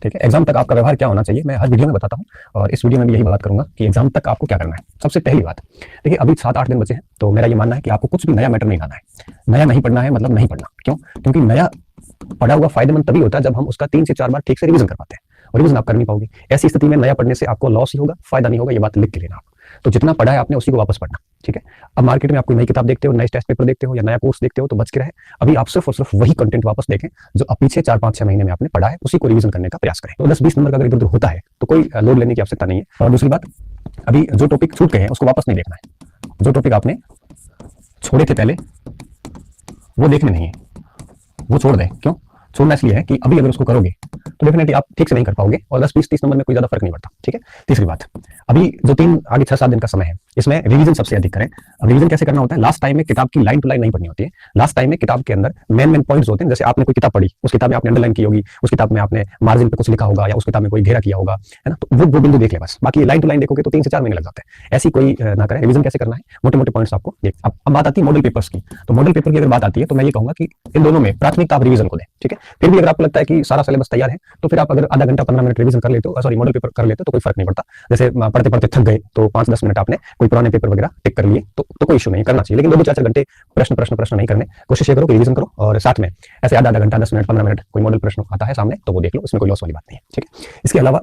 ठीक है। एग्जाम तक आपका व्यवहार क्या होना चाहिए मैं हर वीडियो में बताता हूँ, और इस वीडियो में भी यही बात करूंगा कि एग्जाम तक आपको क्या करना है। सबसे पहली बात, देखिए अभी 7-8 दिन बचे हैं, तो मेरा ये मानना है कि आपको कुछ भी नया मैटर नहीं लाना है। नया नहीं पढ़ना है मतलब नहीं पढ़ना। क्यों? क्योंकि नया पढ़ा हुआ फायदेमंद तभी होता है जब हम उसका 3 से 4 बार ठीक से रिवीजन कर पाते हैं, और रिवीजन आप कर नहीं पाओगे। ऐसी स्थिति में नया पढ़ने से आपको लॉस ही होगा, फायदा नहीं होगा। ये बात लिख के लेना आप। तो जितना पढ़ा है आपने उसी को वापस पढ़ना। ठीक है। अब मार्केट में आप कोई नई किताब देखते हो, नए टेस्ट पेपर देखते हो या नया कोर्स देखते हो तो बच के रहे। अभी आप सिर्फ और सिर्फ वही कंटेंट वापस देखें जो अब पीछे 4-5-6 महीने में आपने पढ़ा है, उसी को रिवीजन करने का प्रयास करें। तो 10-20 नंबर का अगर इधर उधर होता है तो कोई लोड लेने की आवश्यकता नहीं है। और दूसरी बात, अभी जो टॉपिक छूट गए हैं उसको वापस नहीं देखना है। जो टॉपिक आपने छोड़े थे पहले वो देखने नहीं है, वो छोड़ दें। क्यों छोड़ना? इसलिए है कि अभी अगर उसको करोगे तो डेफिनेटली आप ठीक से नहीं कर पाओगे, और 10-20-30 नंबर में कोई ज्यादा फर्क नहीं पड़ता। ठीक है। तीसरी बात, अभी जो 3 आगे 6-7 दिन का समय है इसमें रिवीजन सबसे अधिक करें। अब रिवीजन कैसे करना होता है? लास्ट टाइम में किताब की लाइन टू लाइन नहीं पढ़नी होती है। लास्ट टाइम में किताब के अंदर मेन पॉइंट्स होते हैं। जैसे आपने कोई किताब पढ़ी, उस किताब में आपने अंडरलाइन की होगी, उस किताब में आपने मार्जिन पे कुछ लिखा होगा, या उस किताब में कोई घेरा किया होगा, है ना, तो वो बिंदु देख ले बस। बाकी लाइन टू लाइन देखोगे तो 3 से 4 महीने लग जाते हैं। ऐसी कोई ना करें। रिवीजन कैसे करना है? मोटे मोटे पॉइंट्स आपको देख। अब बात आती है मॉडल पेपर्स की। तो मॉडल पेपर की अगर बात आती है तो मैं ये कहूंगा कि इन दोनों में प्राथमिकता आप रिवीजन को दें। ठीक है। फिर भी अगर आपको लगता है कि सारा सिलेबस तैयार है तो फिर आप अगर आधा घंटा 15 मिनट रिवीजन कर लेते हो, सॉरी मॉडल पेपर कर लेते हो, तो कोई फर्क नहीं पड़ता। जैसे पढ़ते पढ़ते थक गए तो 5-10 मिनट आपने कोई पुराने पेपर वगैरह टिक कर लिए तो कोई इशू नहीं, करना चाहिए। लेकिन 2-4 घंटे प्रश्न नहीं करने। कोशिश ये करो कि रिवीजन करो, और साथ में ऐसे आधा घंटा 10 मिनट 15 मिनट कोई मॉडल प्रश्न आता है सामने तो वो देख लो, इसमें कोई लॉस वाली बात नहीं है। ठीक है। इसके अलावा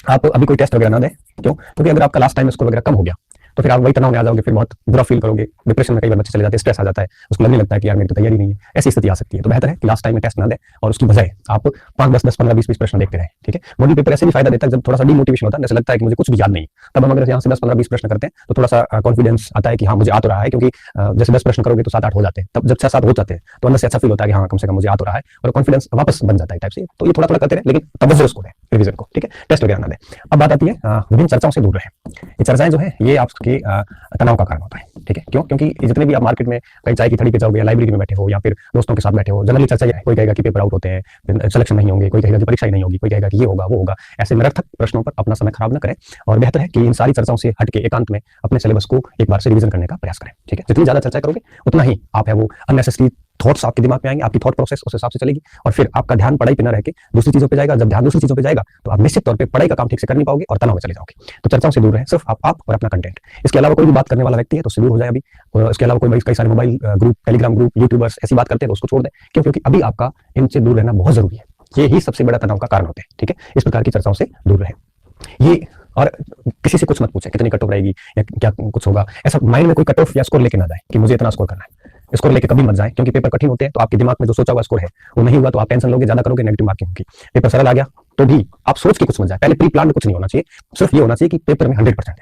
आप अभी कोई टेस्ट वगैरह ना दें। क्यों? क्योंकि अगर आपका लास्ट टाइम स्कोर वगैरह कम हो गया तो फिर आप वही तनाव में आ जाओगे, फिर बहुत बुरा फील करोगे, डिप्रेशन में कई बार बच्चे चले जाते हैं, स्ट्रेस आ जाता है, उसको लगने लगता है कि यार मेरी तो तैयारी नहीं है। ऐसी स्थिति आ सकती है। तो बेहतर है कि लास्ट टाइम में टेस्ट ना दें और उसकी बजाय आप 5-10 15-20 प्रश्न देखते रहे। ठीक है। मॉडल पेपर ऐसे भी फायदा देता है जब थोड़ा सा डिमोटिवेशन होता है, जैसे लगता है कि मुझे कुछ भी याद नहीं। तब हम अगर यहाँ से 10-15-20 प्रश्न करते हैं तो थोड़ा सा कॉन्फिडेंस आता है कि हाँ मुझे आ तो रहा है, क्योंकि जैसे 10 प्रश्न करोगे तो 7-8 हो जाते हैं। तब जब 6-7 हो जाते हैं तो अंदर से अच्छा फील होता है कि हाँ कम से कम मुझे आ तो रहा है, और कॉन्फिडेंस वापस बन जाता है टाइप से। तो ये थोड़ा थोड़ा करते रहे, लेकिन तवज्जो उसको दें रिवीजन को। ठीक है। टेस्ट वगैरह ना दें। अब बात आती है विभिन्न चर्चाओं से दूर रहे। ये चर्चाएं जो है ये आपके तनाव का कारण होता है। ठीक है। क्यों? क्योंकि जितने भी आप मार्केट में कहीं चाय की थड़ी पे जाओगे या लाइब्रेरी में बैठे हो या फिर दोस्तों के साथ बैठे हो, जनरली चर्चा है। कोई कहेगा कि पेपर आउट होते हैं, सिलेक्शन नहीं होंगे, कोई कहेगा कि परीक्षा ही नहीं होगी, कोई कहेगा कि ये होगा वो होगा। ऐसे निरर्थक प्रश्नों पर अपना समय खराब न करें, और बेहतर है कि इन सारी चर्चाओं से हट के एकांत में अपने सिलेबस को एक बार से रिवीजन करने का प्रयास करें। ठीक है। जितनी ज्यादा चर्चा करोगे उतना ही आप है वो अननेसेसरी थॉट्स आपके दिमाग में आएंगे, आपकी थॉट प्रोसेस उस हिसाब से चलेगी, और फिर आपका ध्यान पढ़ाई पे न रह के दूसरी चीजों पे जाएगा। जब ध्यान दूसरी चीजों पे जाएगा तो आप निश्चित तौर पे पढ़ाई का काम ठीक से कर नहीं पाओगे और तनाव में चले जाओगे। तो चर्चाओं से दूर रहे, सिर्फ आप और अपना कंटेंट। इसके अलावा कोई भी बात करने वाला व्यक्ति है तो उससे दूर हो जाए अभी। और इसके अलावा कोई कई सारे mobile group, Telegram group, YouTubers ऐसी बात करते हैं तो उसको छोड़ दें। क्यों? क्योंकि अभी आपका इनसे दूर रहना बहुत जरूरी है। ये ही सबसे बड़ा तनाव का कारण होते हैं। ठीक है। इस प्रकार की चर्चाओं से दूर रहे। ये और किसी से कुछ मत पूछे कितनी कट ऑफ रहेगी या क्या कुछ होगा। ऐसा माइंड में कोई कट ऑफ या स्कोर लेके ना जाए कि मुझे इतना स्कोर करना है। स्कोर लेके कभी मत जाए, क्योंकि पेपर कठिन होते हैं तो आपके दिमाग में जो सोचा हुआ स्कोर है वो नहीं हुआ तो आप टेंशन लोगे, ज्यादा करोगे, नेगेटिव मार्किंग होगी। पेपर सरल आ गया तो भी आप सोच के कुछ मत जाए। पहले प्री प्लान कुछ नहीं होना चाहिए, सिर्फ ये होना चाहिए कि पेपर में 100%